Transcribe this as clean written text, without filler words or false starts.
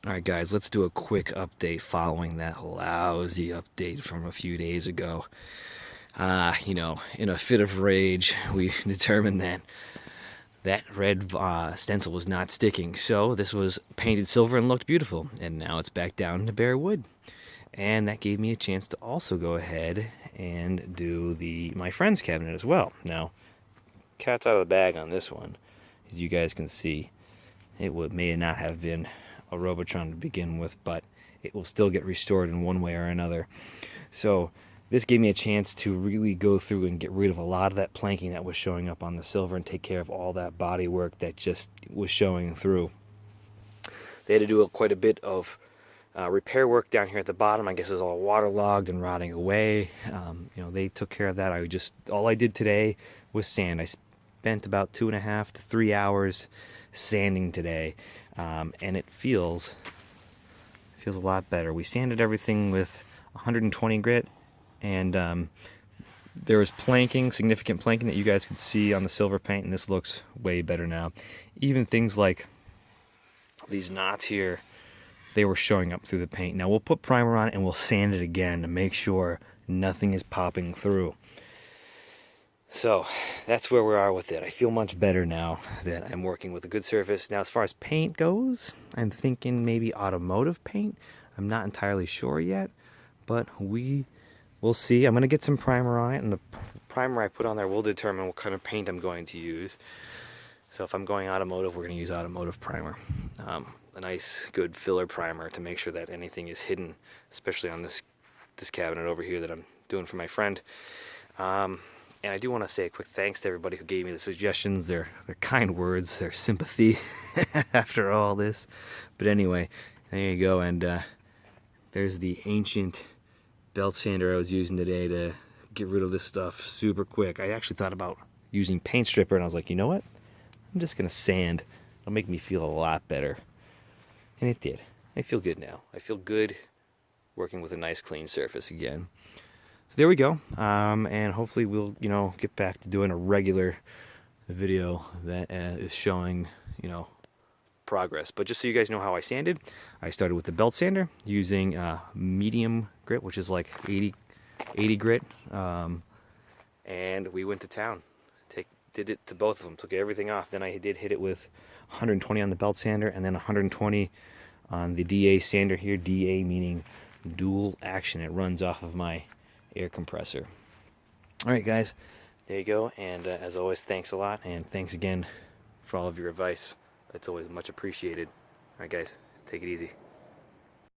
Alright guys, let's do a quick update following that lousy update from a few days ago. In a fit of rage, we determined that that red stencil was not sticking. So this was painted silver and looked beautiful. And now it's back down to bare wood. And that gave me a chance to also go ahead and do my friend's cabinet as well. Now, cat's out of the bag on this one. As you guys can see, may not have been a Robotron to begin with, but it will still get restored in one way or another. So this gave me a chance to really go through and get rid of a lot of that planking that was showing up on the silver and take care of all that body work that just was showing through. They had to do quite a bit of repair work down here at the bottom. I guess it was all waterlogged and rotting away. They took care of that. All I did today was sand. I spent about 2.5 to 3 hours sanding today, and it feels a lot better. We sanded everything with 120 grit, and there was planking, significant planking that you guys could see on the silver paint, and this looks way better now. Even things like these knots here, they were showing up through the paint. Now we'll put primer on it and we'll sand it again to make sure nothing is popping through. So that's where we are with it. I feel much better now that I'm working with a good surface. Now as far as paint goes, I'm thinking maybe automotive paint. I'm not entirely sure yet, but we'll see. I'm going to get some primer on it, and the primer I put on there will determine what kind of paint I'm going to use. So if I'm going automotive, we're going to use automotive primer. A nice good filler primer to make sure that anything is hidden, especially on this cabinet over here that I'm doing for my friend. And I do want to say a quick thanks to everybody who gave me the suggestions. They're kind words, their sympathy after all this. But anyway, there you go. And there's the ancient belt sander I was using today to get rid of this stuff super quick. I actually thought about using paint stripper, and I was like, you know what? I'm just going to sand. It'll make me feel a lot better. And it did. I feel good now. I feel good working with a nice clean surface again. So there we go, and hopefully we'll, get back to doing a regular video that is showing, progress. But just so you guys know how I sanded, I started with the belt sander using medium grit, which is like 80 grit, and we went to town. Did it to both of them, took everything off. Then I did hit it with 120 on the belt sander, and then 120 on the DA sander here. DA meaning dual action. It runs off of my air compressor. Alright guys, there you go, and as always, thanks a lot, and thanks again for all of your advice. It's always much appreciated. Alright guys, take it easy.